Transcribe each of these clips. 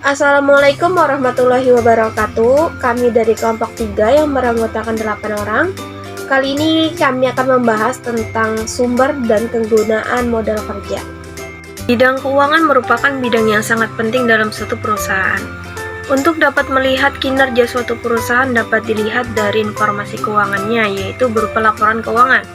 Assalamualaikum warahmatullahi wabarakatuh. Kami dari kelompok 3 yang beranggotakan 8 orang. Kali ini kami akan membahas tentang sumber dan kegunaan modal kerja. Bidang keuangan merupakan bidang yang sangat penting dalam suatu perusahaan. Untuk dapat melihat kinerja suatu perusahaan dapat dilihat dari informasi keuangannya, yaitu berupa laporan keuangan.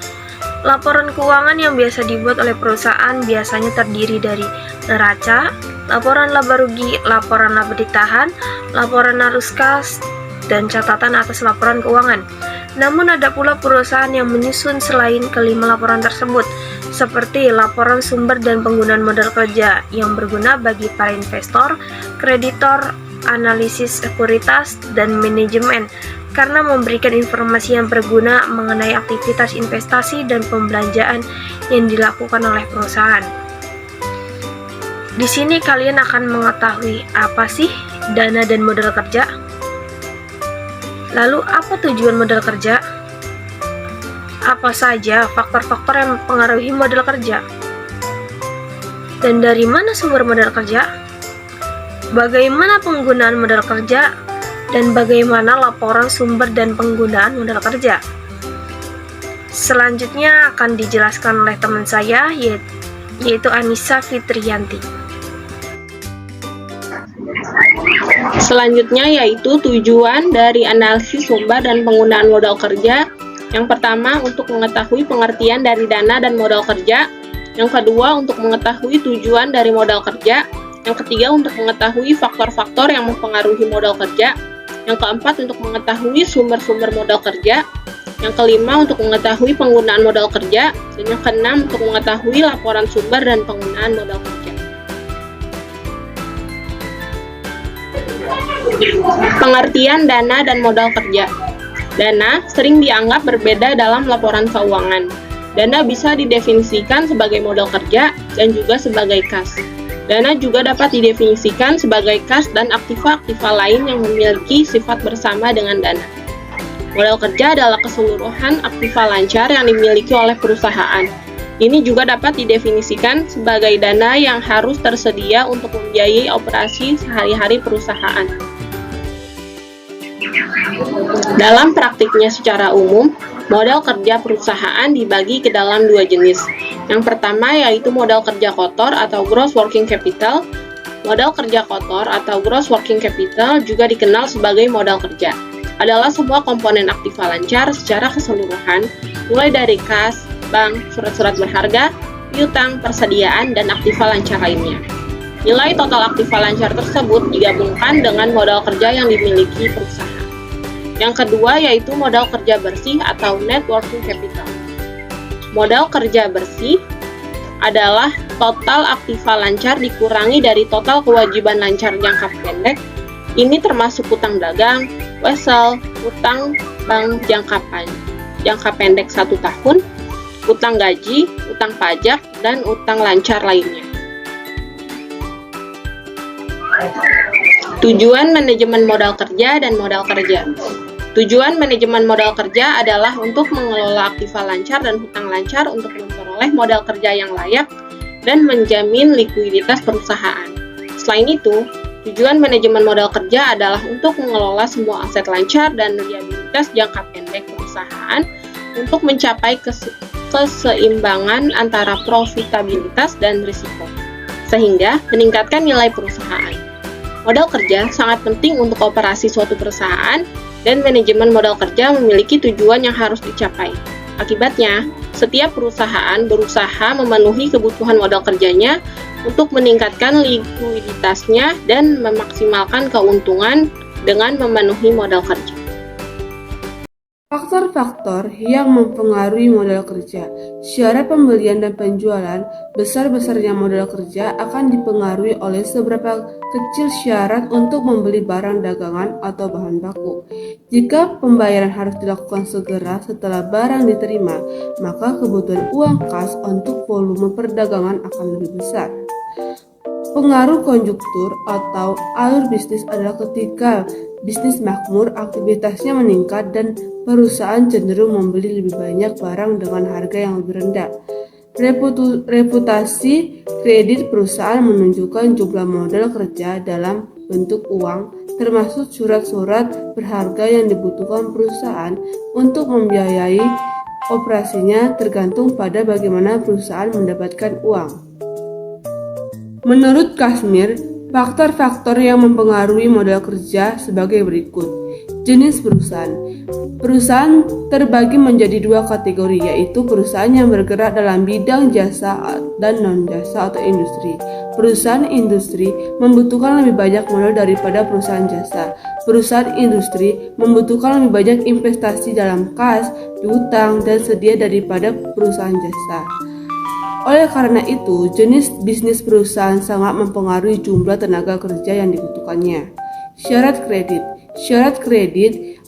Laporan keuangan yang biasa dibuat oleh perusahaan biasanya terdiri dari neraca, laporan laba rugi, laporan laba ditahan, laporan arus kas, dan catatan atas laporan keuangan. Namun ada pula perusahaan yang menyusun selain kelima laporan tersebut, seperti laporan sumber dan penggunaan modal kerja yang berguna bagi para investor, kreditor, analisis sekuritas, dan manajemen, karena memberikan informasi yang berguna mengenai aktivitas investasi dan pembelanjaan yang dilakukan oleh perusahaan. Di sini kalian akan mengetahui apa sih dana dan modal kerja. Lalu apa tujuan modal kerja? Apa saja faktor-faktor yang mempengaruhi modal kerja? Dan dari mana sumber modal kerja? Bagaimana penggunaan modal kerja? Dan bagaimana laporan sumber dan penggunaan modal kerja? Selanjutnya akan dijelaskan oleh teman saya, yaitu Anissa Fitriyanti. Selanjutnya yaitu tujuan dari analisis sumber dan penggunaan modal kerja. Yang pertama, untuk mengetahui pengertian dari dana dan modal kerja. Yang kedua, untuk mengetahui tujuan dari modal kerja. Yang ketiga, untuk mengetahui faktor-faktor yang mempengaruhi modal kerja. Yang keempat, untuk mengetahui sumber-sumber modal kerja. Yang kelima, untuk mengetahui penggunaan modal kerja. Dan yang keenam, untuk mengetahui laporan sumber dan penggunaan modal kerja. Pengertian dana dan modal kerja. Dana sering dianggap berbeda dalam laporan keuangan. Dana bisa didefinisikan sebagai modal kerja dan juga sebagai kas. Dana juga dapat didefinisikan sebagai kas dan aktiva-aktiva lain yang memiliki sifat bersama dengan dana. Modal kerja adalah keseluruhan aktiva lancar yang dimiliki oleh perusahaan. Ini juga dapat didefinisikan sebagai dana yang harus tersedia untuk membiayai operasi sehari-hari perusahaan. Dalam praktiknya secara umum, modal kerja perusahaan dibagi ke dalam dua jenis. Yang pertama yaitu modal kerja kotor atau gross working capital. Modal kerja kotor atau gross working capital juga dikenal sebagai modal kerja. Adalah semua komponen aktiva lancar secara keseluruhan, mulai dari kas, bank, surat-surat berharga, piutang, persediaan, dan aktiva lancar lainnya. Nilai total aktiva lancar tersebut digabungkan dengan modal kerja yang dimiliki perusahaan. Yang kedua yaitu modal kerja bersih atau net working capital. Modal kerja bersih adalah total aktiva lancar dikurangi dari total kewajiban lancar jangka pendek. Ini termasuk utang dagang, wesel, utang bank jangka pendek 1 tahun, utang gaji, utang pajak, dan utang lancar lainnya. Tujuan manajemen modal kerja dan modal kerja. Tujuan manajemen modal kerja adalah untuk mengelola aktiva lancar dan hutang lancar untuk memperoleh modal kerja yang layak dan menjamin likuiditas perusahaan. Selain itu, tujuan manajemen modal kerja adalah untuk mengelola semua aset lancar dan liabilitas jangka pendek perusahaan untuk mencapai keseimbangan antara profitabilitas dan risiko, sehingga meningkatkan nilai perusahaan. Modal kerja sangat penting untuk operasi suatu perusahaan, dan manajemen modal kerja memiliki tujuan yang harus dicapai. Akibatnya, setiap perusahaan berusaha memenuhi kebutuhan modal kerjanya untuk meningkatkan likuiditasnya dan memaksimalkan keuntungan dengan memenuhi modal kerja. Faktor-faktor yang mempengaruhi modal kerja. Syarat pembelian dan penjualan, besar-besarnya modal kerja akan dipengaruhi oleh seberapa kecil syarat untuk membeli barang dagangan atau bahan baku. Jika pembayaran harus dilakukan segera setelah barang diterima, maka kebutuhan uang kas untuk volume perdagangan akan lebih besar. Pengaruh konjuktur atau alur bisnis adalah ketika bisnis makmur, aktivitasnya meningkat dan perusahaan cenderung membeli lebih banyak barang dengan harga yang lebih rendah. Reputasi kredit perusahaan menunjukkan jumlah modal kerja dalam bentuk uang, termasuk surat-surat berharga yang dibutuhkan perusahaan untuk membiayai operasinya, tergantung pada bagaimana perusahaan mendapatkan uang. Menurut Kashmir, faktor-faktor yang mempengaruhi modal kerja sebagai berikut. Jenis perusahaan. Perusahaan terbagi menjadi dua kategori, yaitu perusahaan yang bergerak dalam bidang jasa dan non-jasa atau industri. Perusahaan industri membutuhkan lebih banyak modal daripada perusahaan jasa. Perusahaan industri membutuhkan lebih banyak investasi dalam kas, piutang, dan sedia daripada perusahaan jasa. Oleh karena itu, jenis bisnis perusahaan sangat mempengaruhi jumlah tenaga kerja yang dibutuhkannya. Syarat kredit. Syarat kredit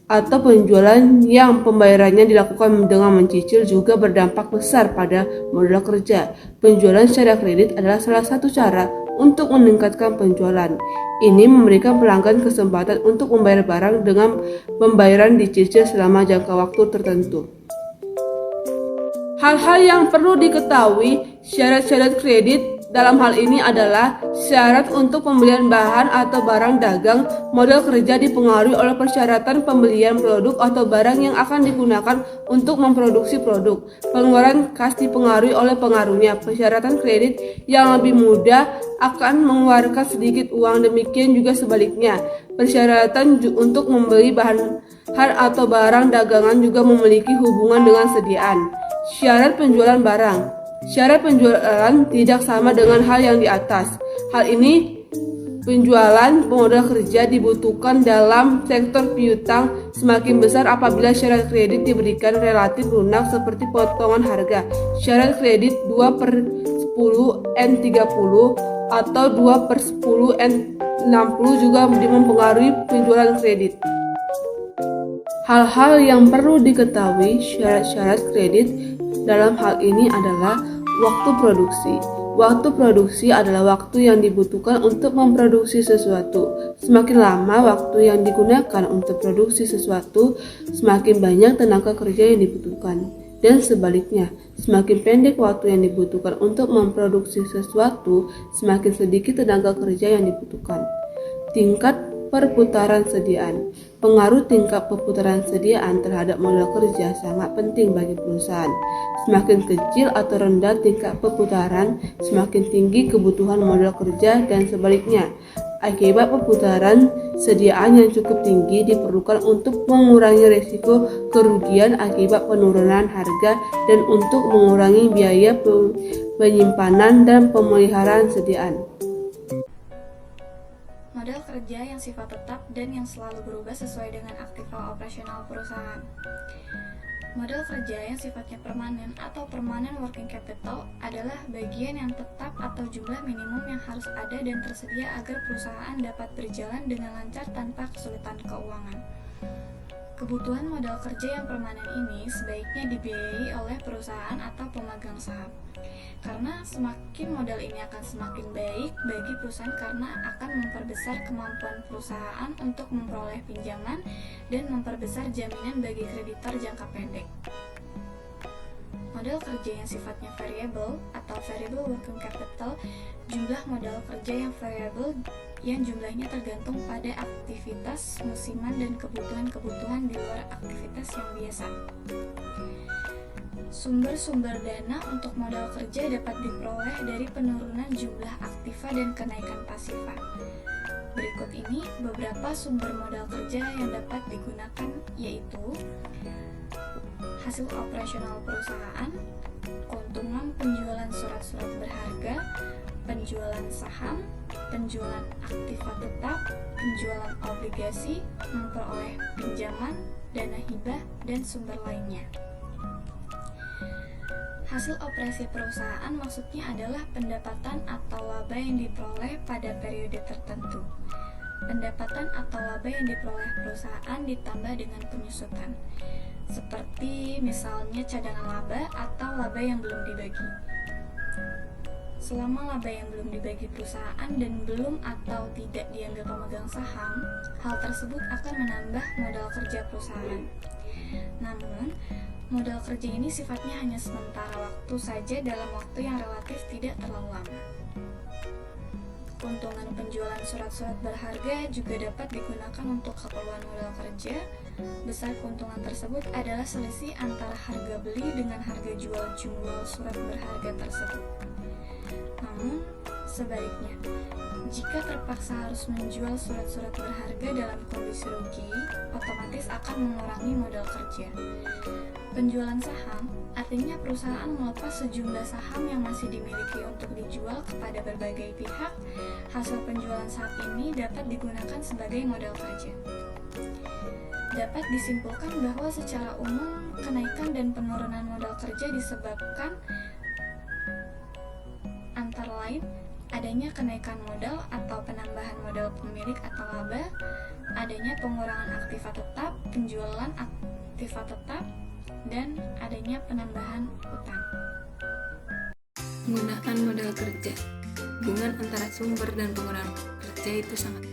atau penjualan yang pembayarannya dilakukan dengan mencicil juga berdampak besar pada modal kerja. Penjualan secara kredit adalah salah satu cara untuk meningkatkan penjualan. Ini memberikan pelanggan kesempatan untuk membayar barang dengan pembayaran dicicil selama jangka waktu tertentu. Hal-hal yang perlu diketahui, syarat-syarat kredit dalam hal ini adalah syarat untuk pembelian bahan atau barang dagang. Modal kerja dipengaruhi oleh persyaratan pembelian produk atau barang yang akan digunakan untuk memproduksi produk. Pengeluaran kas dipengaruhi oleh pengaruhnya. Persyaratan kredit yang lebih mudah akan mengeluarkan sedikit uang, demikian juga sebaliknya. Persyaratan untuk membeli bahan atau barang dagangan juga memiliki hubungan dengan sediaan. Syarat penjualan barang. Syarat penjualan tidak sama dengan hal yang di atas. Hal ini penjualan modal kerja dibutuhkan dalam sektor piutang semakin besar apabila syarat kredit diberikan relatif lunak seperti potongan harga. Syarat kredit 2/10N30 atau 2/10N60 juga mempengaruhi penjualan kredit. Hal-hal yang perlu diketahui syarat-syarat kredit dalam hal ini adalah waktu produksi. Waktu produksi adalah waktu yang dibutuhkan untuk memproduksi sesuatu. Semakin lama waktu yang digunakan untuk produksi sesuatu, semakin banyak tenaga kerja yang dibutuhkan. Dan sebaliknya, semakin pendek waktu yang dibutuhkan untuk memproduksi sesuatu, semakin sedikit tenaga kerja yang dibutuhkan. Tingkat perputaran sediaan. Pengaruh tingkat perputaran sediaan terhadap modal kerja sangat penting bagi perusahaan. Semakin kecil atau rendah tingkat perputaran, semakin tinggi kebutuhan modal kerja dan sebaliknya. Akibat perputaran sediaan yang cukup tinggi diperlukan untuk mengurangi risiko kerugian akibat penurunan harga dan untuk mengurangi biaya penyimpanan dan pemeliharaan sediaan. Modal kerja yang sifat tetap dan yang selalu berubah sesuai dengan aktiva operasional perusahaan. Modal kerja yang sifatnya permanen atau permanent working capital adalah bagian yang tetap atau jumlah minimum yang harus ada dan tersedia agar perusahaan dapat berjalan dengan lancar tanpa kesulitan keuangan. Kebutuhan modal kerja yang permanen ini sebaiknya dibiayai oleh perusahaan atau pemegang saham. Karena semakin modal ini akan semakin baik bagi perusahaan karena akan memperbesar kemampuan perusahaan untuk memperoleh pinjaman dan memperbesar jaminan bagi kreditor jangka pendek. Modal kerja yang sifatnya variable atau variable working capital, jumlah modal kerja yang variable yang jumlahnya tergantung pada aktivitas musiman dan kebutuhan-kebutuhan di luar aktivitas yang biasa. Sumber-sumber dana untuk modal kerja dapat diperoleh dari penurunan jumlah aktiva dan kenaikan pasifa. Berikut ini beberapa sumber modal kerja yang dapat digunakan, yaitu hasil operasional perusahaan, keuntungan penjualan surat-surat berharga, penjualan saham, penjualan aktiva tetap, penjualan obligasi, memperoleh pinjaman, dana hibah, dan sumber lainnya. Hasil operasi perusahaan maksudnya adalah pendapatan atau laba yang diperoleh pada periode tertentu. Pendapatan atau laba yang diperoleh perusahaan ditambah dengan penyusutan, seperti misalnya cadangan laba atau laba yang belum dibagi. Selama laba yang belum dibagi perusahaan dan belum atau tidak diambil pemegang saham, hal tersebut akan menambah modal kerja perusahaan. Namun, modal kerja ini sifatnya hanya sementara waktu saja dalam waktu yang relatif tidak terlalu lama. keuntungan penjualan surat-surat berharga juga dapat digunakan untuk keperluan modal kerja. Besar keuntungan tersebut adalah selisih antara harga beli dengan harga jual surat berharga tersebut. Namun, sebaliknya, jika terpaksa harus menjual surat-surat berharga dalam kondisi rugi, otomatis akan mengurangi modal kerja. Penjualan saham artinya perusahaan melepas sejumlah saham yang masih dimiliki untuk dijual kepada berbagai pihak. Hasil penjualan saham ini dapat digunakan sebagai modal kerja. Dapat disimpulkan bahwa secara umum kenaikan dan penurunan modal kerja disebabkan antara lain adanya kenaikan modal atau penambahan modal pemilik atau laba, adanya pengurangan aktiva tetap, penjualan aktiva tetap, dan adanya penambahan utang. Penggunaan modal kerja. Hubungan antara sumber dan penggunaan kerja itu sangat.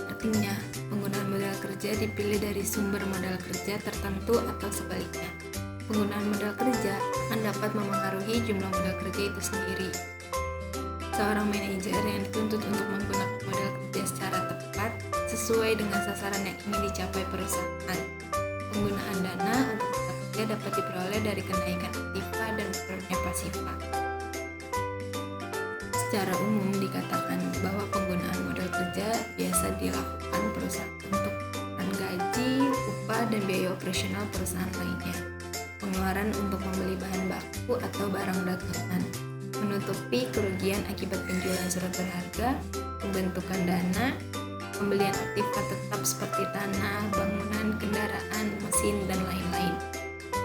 Artinya, penggunaan modal kerja dipilih dari sumber modal kerja tertentu atau sebaliknya. Penggunaan modal kerja akan dapat memengaruhi jumlah modal kerja itu sendiri. Seorang manajer yang dituntut untuk menggunakan modal kerja secara tepat sesuai dengan sasaran yang ingin dicapai perusahaan. Penggunaan dana untuk modal kerja dapat diperoleh dari kenaikan aktiva dan menurunnya pasifa. Secara umum dikatakan bahwa penggunaan modal kerja biasa dilakukan perusahaan untuk gaji, upah, dan biaya operasional perusahaan lainnya, pengeluaran untuk membeli bahan baku atau barang dagangan, menutupi kerugian akibat penjualan surat berharga, pembentukan dana, pembelian aktiva tetap seperti tanah, bangunan, kendaraan, mesin, dan lain-lain,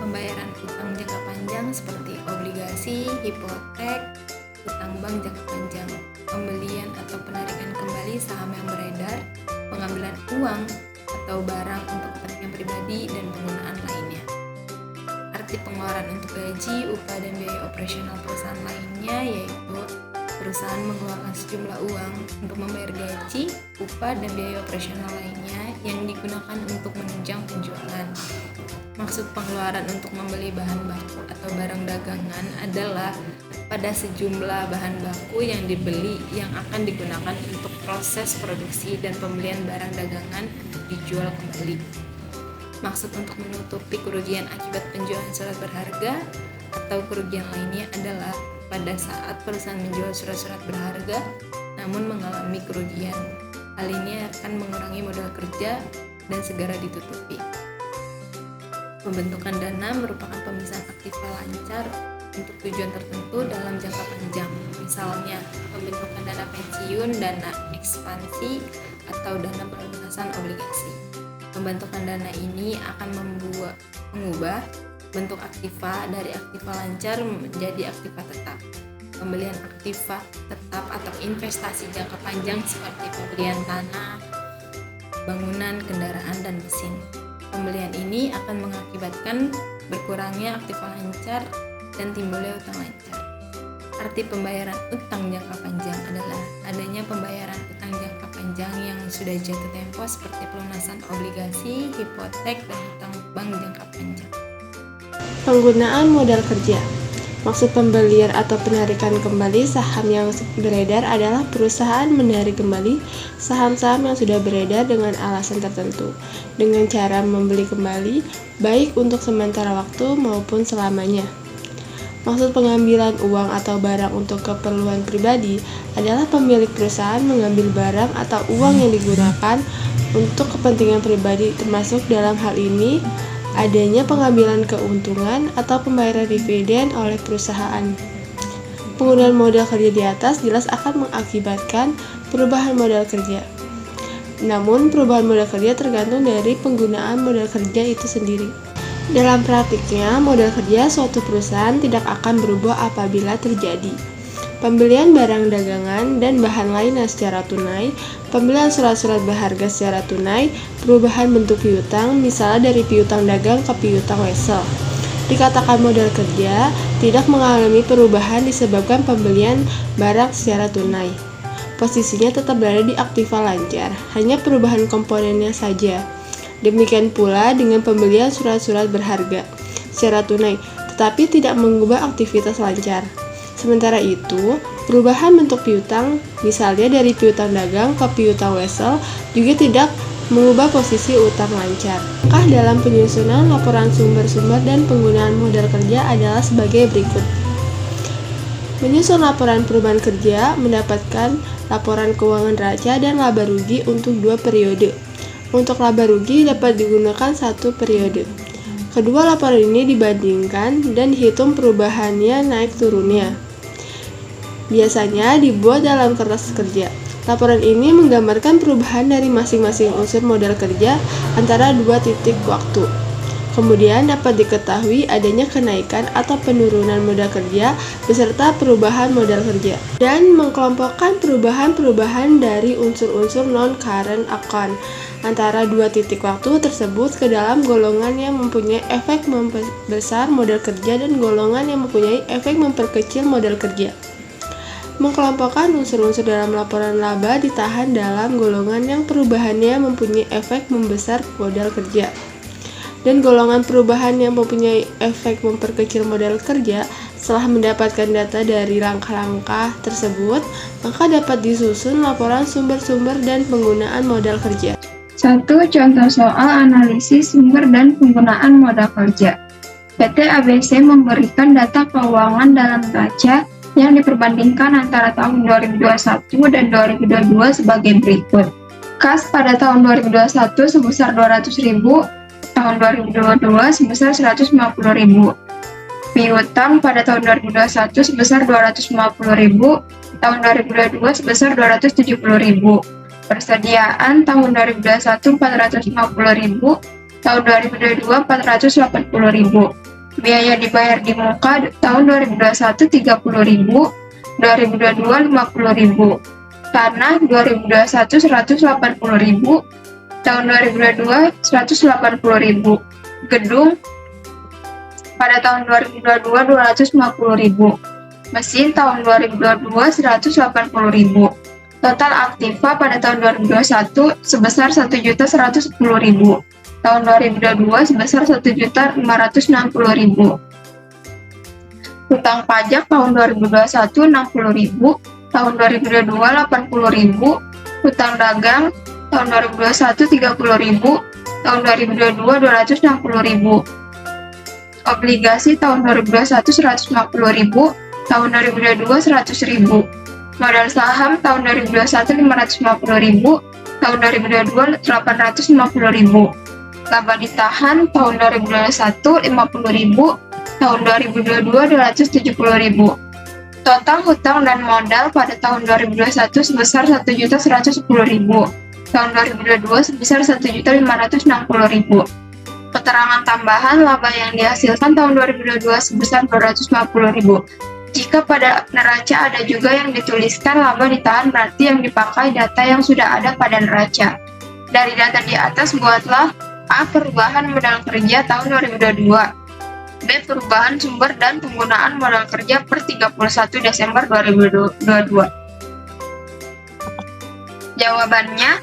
pembayaran utang jangka panjang seperti obligasi, hipotek, utang bank jangka panjang, pembelian atau penarikan kembali saham yang beredar, pengambilan uang atau barang untuk kepentingan pribadi, dan penggunaan lainnya. Arti pengeluaran untuk gaji, upah, dan biaya operasional perusahaan lainnya yaitu perusahaan mengeluarkan sejumlah uang untuk membayar gaji, upah, dan biaya operasional lainnya yang digunakan untuk menunjang penjualan. Maksud pengeluaran untuk membeli bahan baku atau barang dagangan adalah pada sejumlah bahan baku yang dibeli yang akan digunakan untuk proses produksi dan pembelian barang dagangan untuk dijual kembali. Maksud untuk menutupi kerugian akibat penjualan surat berharga atau kerugian lainnya adalah pada saat perusahaan menjual surat-surat berharga namun mengalami kerugian. Hal ini akan mengurangi modal kerja dan segera ditutupi. Pembentukan dana merupakan pemisahan aktiva lancar untuk tujuan tertentu dalam jangka panjang. Misalnya, pembentukan dana pensiun, dana ekspansi, atau dana pelunasan obligasi. Pembentukan dana ini akan mengubah bentuk aktiva dari aktiva lancar menjadi aktiva tetap. Pembelian aktiva tetap atau investasi jangka panjang seperti pembelian tanah, bangunan, kendaraan, dan mesin. Pembelian ini akan mengakibatkan berkurangnya aktiva lancar dan timbulnya utang lancar. Arti pembayaran utang jangka panjang adalah adanya pembayaran utang jangka panjang yang sudah jatuh tempo seperti pelunasan obligasi, hipotek, dan utang bank jangka panjang. Penggunaan modal kerja. Maksud pembelian atau penarikan kembali saham yang beredar adalah perusahaan menarik kembali saham-saham yang sudah beredar dengan alasan tertentu, dengan cara membeli kembali, baik untuk sementara waktu maupun selamanya. Maksud pengambilan uang atau barang untuk keperluan pribadi adalah pemilik perusahaan mengambil barang atau uang yang digunakan untuk kepentingan pribadi, termasuk dalam hal ini adanya pengambilan keuntungan atau pembayaran dividen oleh perusahaan. Penggunaan modal kerja di atas jelas akan mengakibatkan perubahan modal kerja. Namun, perubahan modal kerja tergantung dari penggunaan modal kerja itu sendiri. Dalam praktiknya, modal kerja suatu perusahaan tidak akan berubah apabila terjadi pembelian barang dagangan dan bahan lainnya secara tunai, pembelian surat-surat berharga secara tunai, perubahan bentuk piutang, misalnya dari piutang dagang ke piutang wesel. Dikatakan modal kerja tidak mengalami perubahan disebabkan pembelian barang secara tunai. Posisinya tetap berada di aktiva lancar, hanya perubahan komponennya saja. Demikian pula dengan pembelian surat-surat berharga secara tunai, tetapi tidak mengubah aktivitas lancar. Sementara itu, Perubahan bentuk piutang, misalnya dari piutang dagang ke piutang wesel, juga tidak mengubah posisi utang lancar. Langkah dalam penyusunan laporan sumber-sumber dan penggunaan modal kerja adalah sebagai berikut. Menyusun laporan perubahan kerja, mendapatkan laporan keuangan neraca dan laba rugi untuk 2 periode. Untuk laba rugi dapat digunakan 1 periode. Kedua laporan ini dibandingkan dan dihitung perubahannya naik turunnya. Biasanya dibuat dalam kertas kerja. Laporan ini menggambarkan perubahan dari masing-masing unsur modal kerja antara 2 titik waktu. Kemudian dapat diketahui adanya kenaikan atau penurunan modal kerja beserta perubahan modal kerja. Dan mengkelompokkan perubahan-perubahan dari unsur-unsur non-current account antara 2 titik waktu tersebut ke dalam golongan yang mempunyai efek membesar modal kerja dan golongan yang mempunyai efek memperkecil modal kerja. Mengkelompokkan unsur-unsur dalam laporan laba ditahan dalam golongan yang perubahannya mempunyai efek membesar modal kerja. Dan golongan perubahan yang mempunyai efek memperkecil modal kerja. Setelah mendapatkan data dari langkah-langkah tersebut, maka dapat disusun laporan sumber-sumber dan penggunaan modal kerja. 1. Contoh soal analisis sumber dan penggunaan modal kerja. PT ABC memberikan data keuangan dalam neraca yang diperbandingkan antara tahun 2021 dan 2022 sebagai berikut. Kas pada tahun 2021 sebesar 200.000, tahun 2022 sebesar 150.000. Piutang pada tahun 2021 sebesar 250.000, tahun 2022 sebesar 270.000. Persediaan tahun 2021 450.000, tahun 2022 480.000. Biaya dibayar di muka tahun 2021 30.000, 2022 50.000. Tanah 2021 180.000, tahun 2022 180.000. Gedung pada tahun 2022 250.000. Mesin tahun 2022 180.000. Total aktiva pada tahun 2021 sebesar 1.110.000. Tahun 2022 sebesar 1.560.000. Hutang pajak tahun 2021 60.000, tahun 2022 80.000. Hutang dagang tahun 2021 30.000, tahun 2022 260.000. Obligasi tahun 2021 150.000, tahun 2022 100.000. Modal saham tahun 2021 550.000, tahun 2022 850.000. Laba ditahan tahun 2021 50.000, tahun 2022 270.000. Total hutang dan modal pada tahun 2021 sebesar 1.110.000, tahun 2022 sebesar 1.560.000. Keterangan tambahan laba yang dihasilkan tahun 2022 sebesar 250.000. Jika pada neraca ada juga yang dituliskan laba ditahan, berarti yang dipakai data yang sudah ada pada neraca. Dari data di atas buatlah A. Perubahan modal kerja tahun 2022, B. Perubahan sumber dan penggunaan modal kerja per 31 Desember 2022. Jawabannya,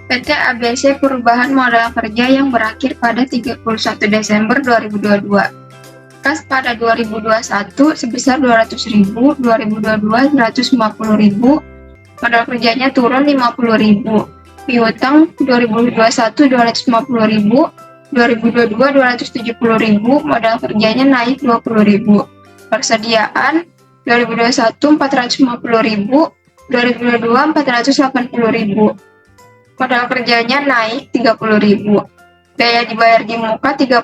PT ABC perubahan modal kerja yang berakhir pada 31 Desember 2022. Kas pada 2021 sebesar 200.000, 2022 150.000, modal kerjanya turun 50.000. Piutang 2021 250.000, 2022 270.000, modal kerjanya naik 20.000. Persediaan 2021 450.000, 2022 480.000. Modal kerjanya naik 30.000. Biaya dibayar di muka 30.000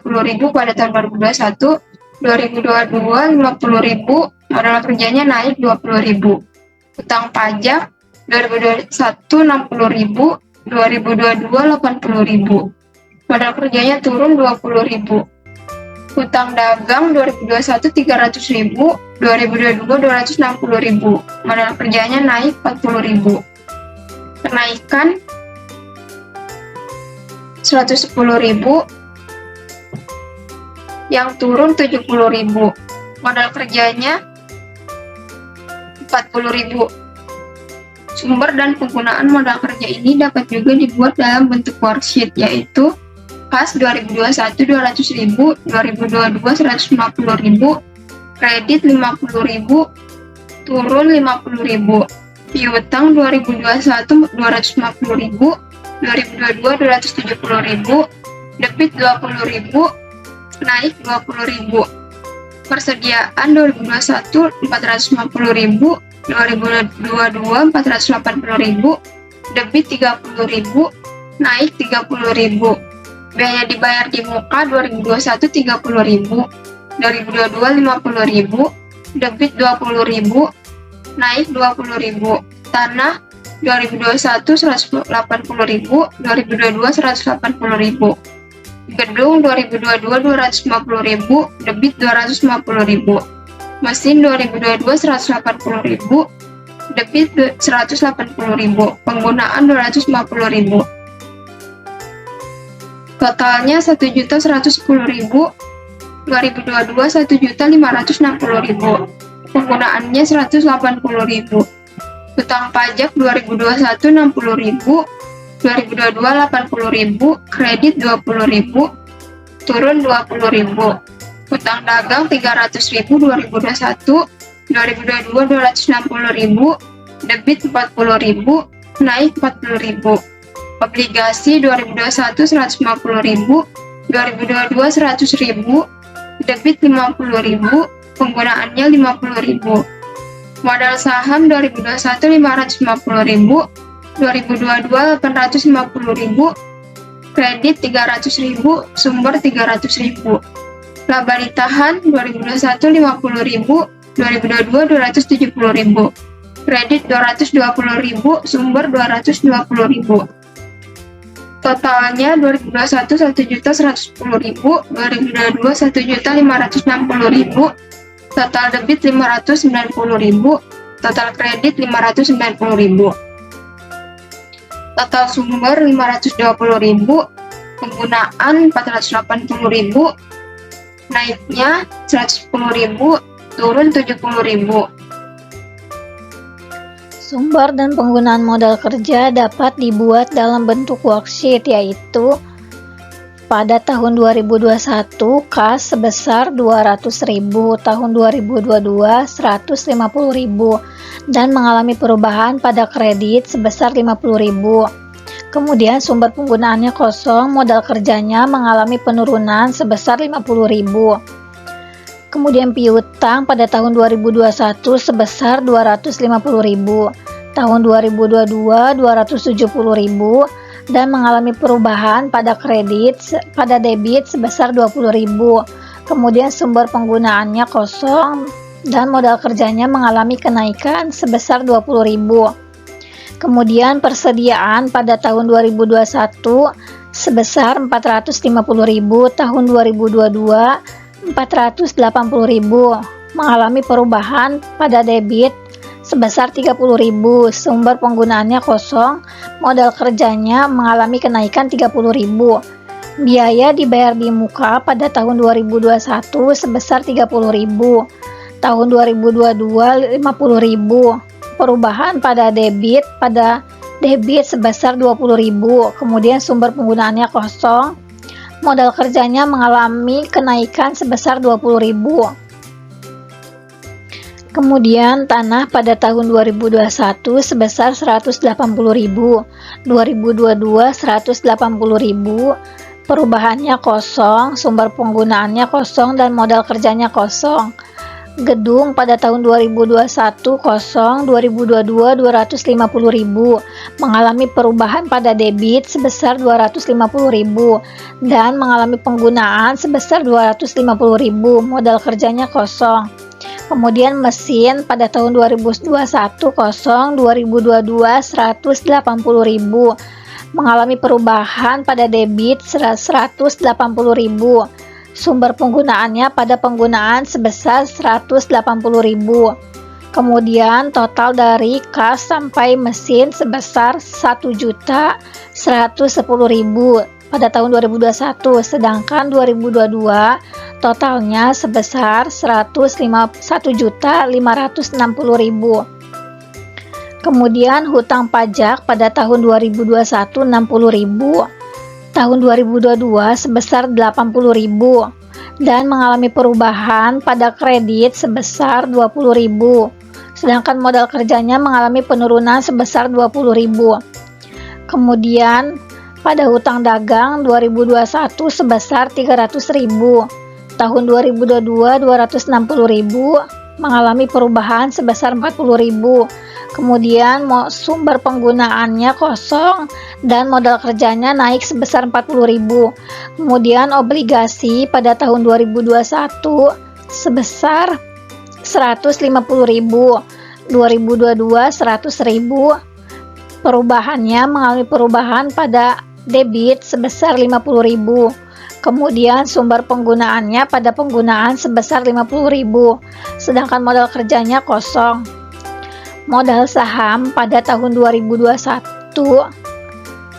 pada tahun 2021, 2022 50.000, modal kerjanya naik 20.000. Hutang pajak 2021 60.000, 2022 80.000. Modal kerjanya turun 20.000. Hutang dagang 2021 300.000, 2022 260.000. Modal kerjanya naik 40.000. Kenaikan 110.000, yang turun 70.000. Modal kerjanya 40.000. Sumber dan penggunaan modal kerja ini dapat juga dibuat dalam bentuk worksheet, yaitu kas 2021 200.000, 2022 150.000, kredit 50.000, turun 50.000. Piutang 2021 250.000, 2022 270.000, debit 20.000, naik 20.000. Persediaan 2021 450.000, 2022 480.000, debit 30.000, naik 30.000. Biaya dibayar di muka 2021 30.000, 2022 50.000, debit 20.000, naik 20.000. Tanah 2021 180.000, 2022 180.000. Gedung 2022 250.000, debit 250.000. Mesin 2022 180.000, debit 180.000. Penggunaan 250.000. Totalnya 1.110.000. 2022 1.560.000. Penggunaannya 180.000. Hutang pajak 2021 60.000, 2022 80.000, kredit 20.000, turun 20.000. Hutang dagang 300.000 2021, 2022 260.000, debit 40.000, naik 40.000. Obligasi 2021 150.000, 2022 100.000, debit 50.000, penggunaannya 50.000. Modal saham 2021 550.000, 2022 850.000, kredit 300.000, sumber 300.000. Laba ditahan 2021 50.000, 2022 270.000, kredit 220.000, sumber 220.000. Totalnya 2021 1.110.000, 2022 1.560.000, total debit 590.000, total kredit 590.000. Total sumber 520.000, penggunaan 480.000, naiknya 110.000, turun 70.000. Sumber dan penggunaan modal kerja dapat dibuat dalam bentuk worksheet, yaitu pada tahun 2021 kas sebesar 200.000, tahun 2022 150.000, dan mengalami perubahan pada kredit sebesar 50.000. Kemudian sumber penggunaannya kosong, modal kerjanya mengalami penurunan sebesar 50.000. Kemudian piutang pada tahun 2021 sebesar 250.000, tahun 2022 270.000, dan mengalami perubahan pada debit sebesar 20.000. Kemudian sumber penggunaannya kosong dan modal kerjanya mengalami kenaikan sebesar 20.000. Kemudian persediaan pada tahun 2021 sebesar 450.000, tahun 2022 480.000, mengalami perubahan pada debit sebesar 30.000, sumber penggunaannya kosong, modal kerjanya mengalami kenaikan 30.000. Biaya dibayar di muka pada tahun 2021 sebesar 30.000, tahun 2022 50.000, perubahan pada debit sebesar 20.000, kemudian sumber penggunaannya kosong, modal kerjanya mengalami kenaikan sebesar 20.000. Kemudian tanah pada tahun 2021 sebesar 180.000, 2022 180.000, perubahannya kosong, sumber penggunaannya kosong, dan modal kerjanya kosong. Gedung pada tahun 2021 kosong, 2022 250.000, mengalami perubahan pada debit sebesar 250.000 dan mengalami penggunaan sebesar 250.000, modal kerjanya kosong. Kemudian mesin pada tahun 2021 kosong, 2022 180.000, mengalami perubahan pada debit 180.000. Sumber penggunaannya pada penggunaan sebesar 180.000. Kemudian total dari kas sampai mesin sebesar 1.110.000 pada tahun 2021, sedangkan 2022 totalnya sebesar 1.560.000. Kemudian hutang pajak pada tahun 2021 60.000, tahun 2022 sebesar 80.000, dan mengalami perubahan pada kredit sebesar 20.000. sedangkan modal kerjanya mengalami penurunan sebesar 20.000. Kemudian pada hutang dagang 2021 sebesar 300.000, tahun 2022 260.000, mengalami perubahan sebesar 40.000. Kemudian sumber penggunaannya kosong dan modal kerjanya naik sebesar 40.000. Kemudian obligasi pada tahun 2021 sebesar 150.000, 2022 100.000. Perubahannya mengalami perubahan pada debit sebesar 50.000. Kemudian sumber penggunaannya pada penggunaan sebesar 50.000, sedangkan modal kerjanya kosong. Modal saham pada tahun 2021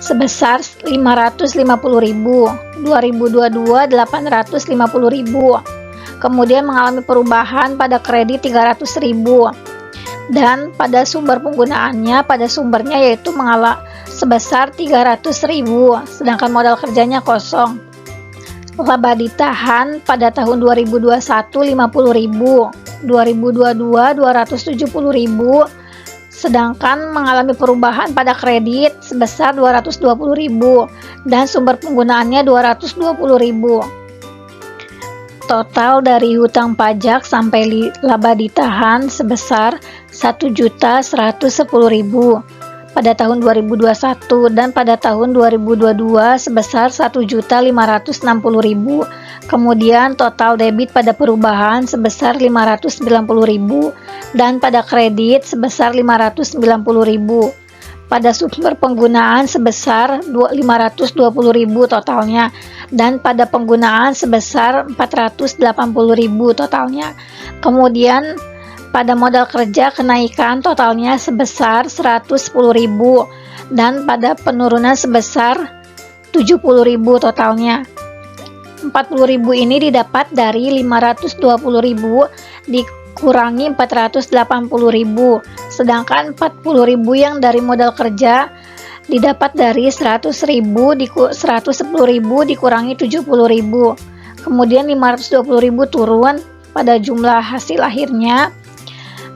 sebesar 550.000, 2022 850.000. Kemudian mengalami perubahan pada kredit 300.000. Dan pada sumber penggunaannya pada sumbernya yaitu sebesar 300.000, sedangkan modal kerjanya kosong. Laba ditahan pada tahun 2021 50.000, 2022 270.000, sedangkan mengalami perubahan pada kredit sebesar 220.000 dan sumber penggunaannya 220.000. Total dari hutang pajak sampai laba ditahan sebesar 1.110.000 pada tahun 2021 dan pada tahun 2022 sebesar 1.560.000. Kemudian total debit pada perubahan sebesar 590.000 dan pada kredit sebesar 590.000. Pada sumber penggunaan sebesar 520.000 totalnya dan pada penggunaan sebesar 480.000 totalnya. Kemudian pada modal kerja kenaikan totalnya sebesar 110.000 dan pada penurunan sebesar 70.000 totalnya. 40.000 ini didapat dari 520.000 dikurangi 480.000, sedangkan 40.000 yang dari modal kerja didapat dari 110.000 dikurangi 70.000. Kemudian 520.000 turun pada jumlah hasil akhirnya,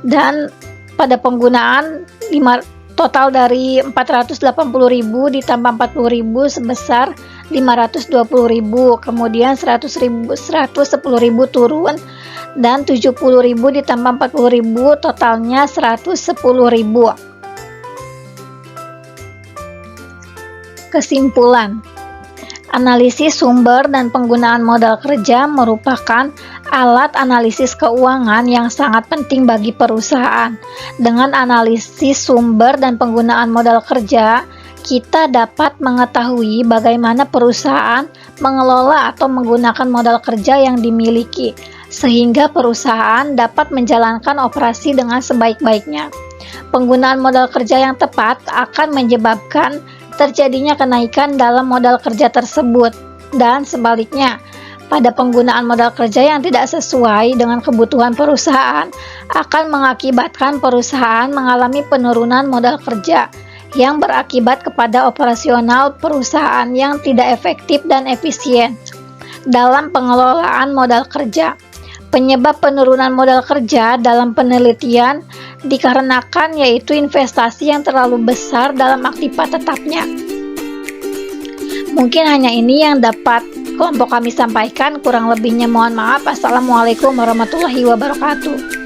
dan pada penggunaan total dari 480.000 ditambah 40.000 sebesar 520.000. Kemudian 110.000 turun dan 70.000 ditambah 40.000 totalnya 110.000. Kesimpulan, analisis sumber dan penggunaan modal kerja merupakan alat analisis keuangan yang sangat penting bagi perusahaan. Dengan analisis sumber dan penggunaan modal kerja, kita dapat mengetahui bagaimana perusahaan mengelola atau menggunakan modal kerja yang dimiliki, sehingga perusahaan dapat menjalankan operasi dengan sebaik-baiknya. Penggunaan modal kerja yang tepat akan menyebabkan terjadinya kenaikan dalam modal kerja tersebut, dan sebaliknya, pada penggunaan modal kerja yang tidak sesuai dengan kebutuhan perusahaan akan mengakibatkan perusahaan mengalami penurunan modal kerja yang berakibat kepada operasional perusahaan yang tidak efektif dan efisien dalam pengelolaan modal kerja. Penyebab penurunan modal kerja dalam penelitian dikarenakan yaitu investasi yang terlalu besar dalam aktiva tetapnya. Mungkin hanya ini yang dapat kelompok kami sampaikan, kurang lebihnya mohon maaf. Assalamualaikum warahmatullahi wabarakatuh.